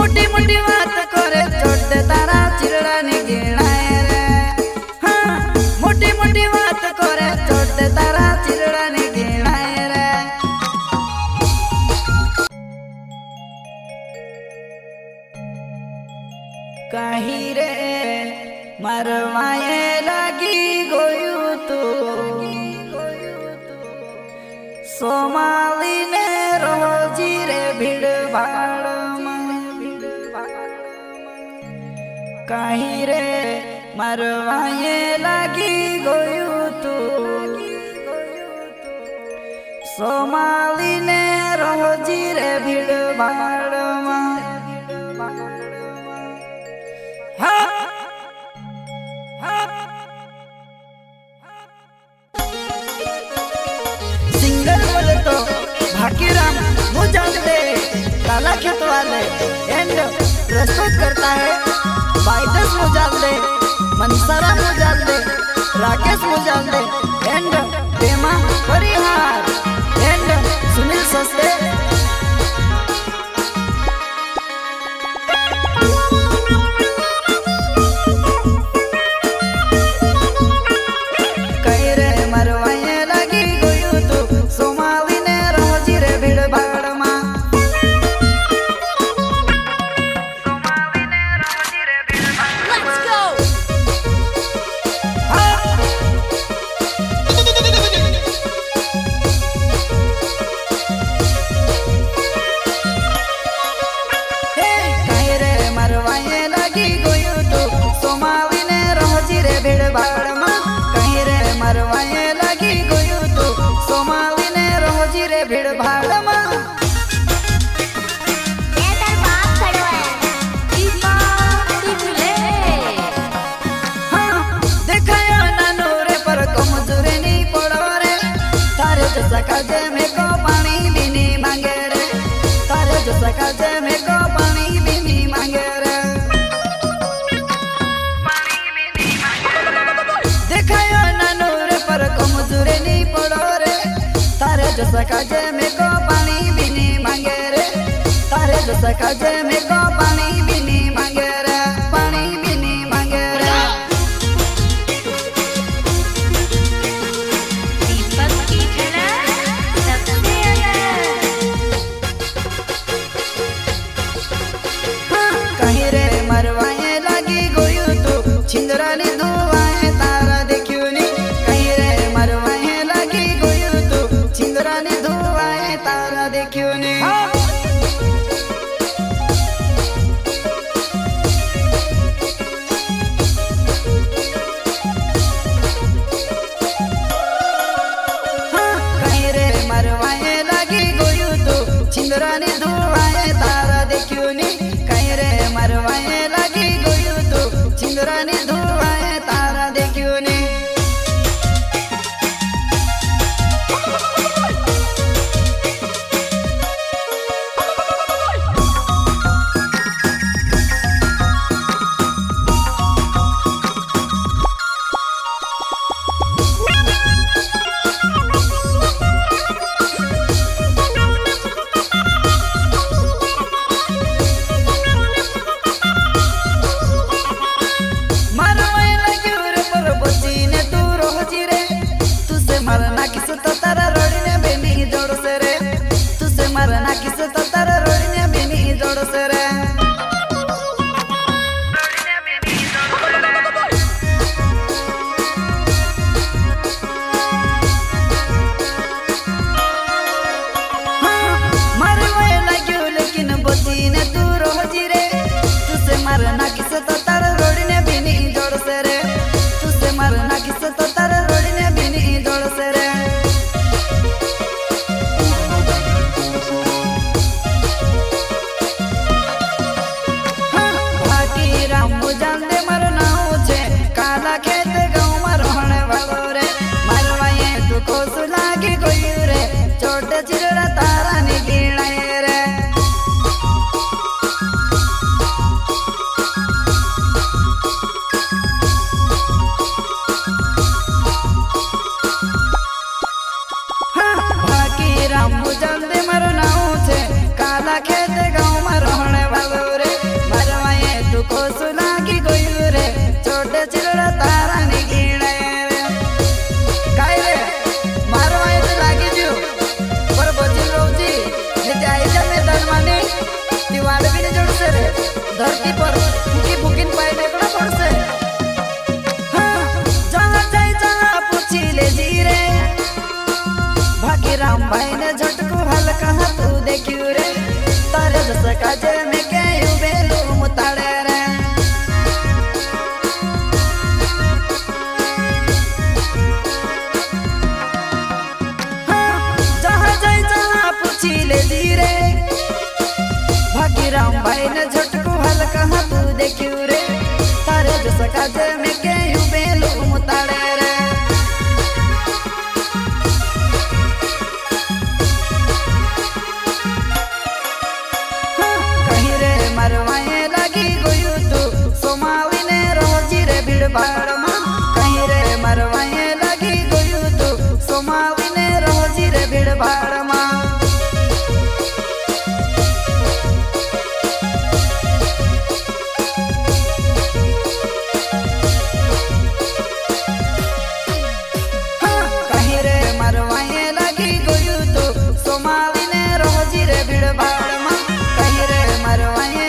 मोटी मोटी बात करे छोड़ दे तारा चिरड़ा नी गिणाए रे। हाँ मोटी मोटी बात करे छोड़ दे तारा चिरड़ा नी गिणाए रे। कहीं रे मरवाए लगी गोयू तू सोमाली ने रोजी रे भीड़ भाड़ कहीं रे मरवाए लगी गोयू तू सोमाली ने रोजी रे भीड़ भाड़ भाकीराम मुजालदे काला खेत वाले एंड प्रस्तुत करता है बाइदस मुजालदे, मनसरा मुजालदे, राकेश मुजालदे एंड पेमा परिहार एंड सुनील सस्ते। मरवाए लगी गोयू तू सोमाली ने रोजी रे भीड़ भाड़ मा। देखाया नानू रे पर कमजोरी नी पड़ो रे तारे जैसा काजे में को पानी भी नी मांगे रे तारे जैसा काजे में को पानी भी नी मांगे रे। देखाया कमजोरी नी पड़ो रे तारे जैसा काजे में को पानी भी नी मांगे रे तारे जैसा काजे में को पानी भी नी मांगे रे पानी भी नी मांगे रे। दीपक की झलक सबसे अलग। कहीं रे मरवाए लगी गोयू तू छिंदरा नी धुआए तारा देखियो नी मरवाए लगी गोयू तू छिंदरा नी धुआए तारा देखियो नी। कहीं रे मरवाए लगी गोयू तू छिंदरा नी धुआए तारा देखियो नी कहीं रे मरवाए लगी गोयू तू छिंदरा नी धुआए तारा देखियो नी। राम जल्दी मरो नाऊ छे काला खेत गाँव में रहने वालो रे। लाड माने दीवार भी नहीं जोड़ से रे धरती पर फुकी फुकिन पाए को पड़से जहाँ जाए जहाँ पूछी ले जी रे भागी राम भाई ने झटको हल्का तू देखियो रे तारे जस काजे में के बेलू मुताड़े रे जहाँ जाए जहाँ पूछी ले जी रे भागी राम भाई ने झटको हल्का तू देखियो रे तारे जस काजे में के बेलू मुताड़े रे मरवाए लगी गयु तू सोमावी ने रोजी रे भीड़ भाड़ में कहीं रे मरवाए लगी गयु तू सोमावी ने रोजी रे भीड़ भाड़ में कहीं रे मरवाए लगी गयु तू सोमावी ने रोजी रे भीड़ भाड़ में कहीं रे मरवाए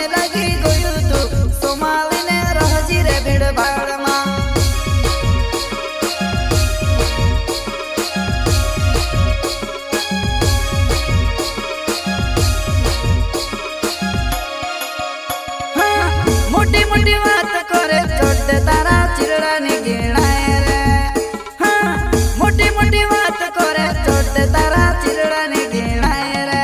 मोटी मोटी बात करे छोटे तारा चिरड़ा ने गिनाए रे मोटी मोटी बात करे छोटे तारा चिरड़ा ने गिनाए रे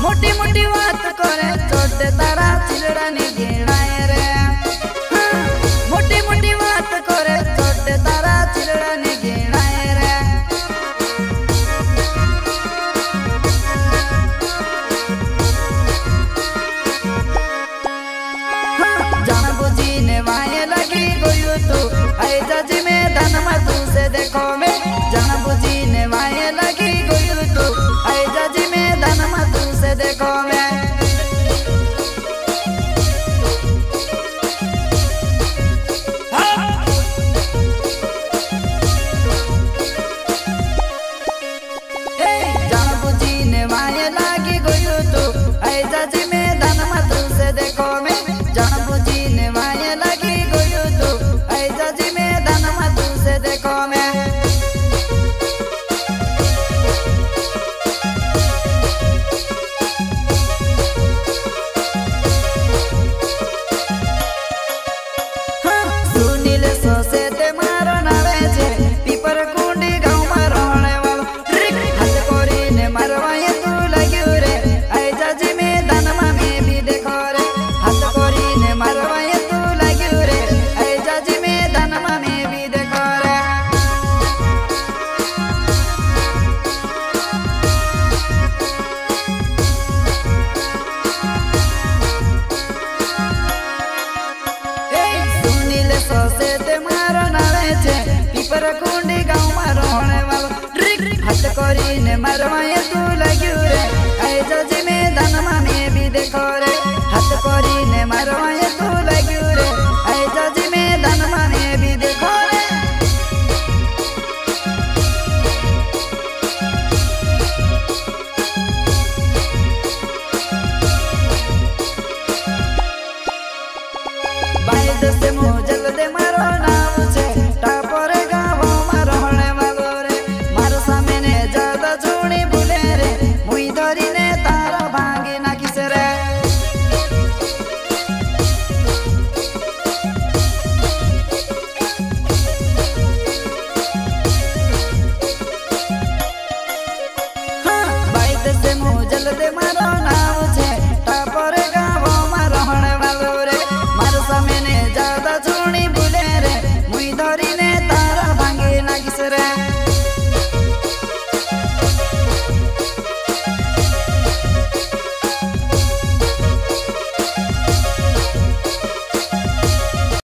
मोटी मोटी बात करे छोटे तारा चिरड़ा ने गिनाए रे मोटी मोटी बात करे छोटे तारा चिरड़ा ने गिनाए रे जान बुझी ने वाये लगी गयु तू आई जजी में धन तू से देखो में जान बुझी ने वाये लगी गयु तू आई जजी में धन तू से देखो में जान बुझी ने वाये लगी गयु तू आई जजी में धन तू से देखो में जान बुझी ने वाये लगी गयु तू आई जजी में धन तू से देखो में सुनील सोसे ते मारो नावे छे पीपर कुंडी गाँव में रहने वाला हाथ कोरी ने मारवाए तू लग्यो रे आई जजी में धन में भी देखो रे हाथ कोरी ने मारवाए तू लग्यो रे आई जजी में धन में भी देखो रे सुनील सोसे ते मारो नावे छे पीपर कुंडी गाँव में रहने वाला हाथ कोरी ने मारवाए तू लग्यो रे आई जजी में धन में भी देखो रे हाथ कोरी ने मारवाए तू लग्यो रे आई जजी में धन में भी देखो रे बाइद से मोजल दे मारो नाम छे टापर गाँव में रहने वालो रे मारो सामने ने ज्यादा छोड़ी भूले रे मुई धरी ने तारा भांगी नाखिस रे बाइद से मोजल दे मारो नाम छे टापर गाँव में रहने वालो रे मारो सामने ज्यादा छोड़ी भूले रे मुई धरी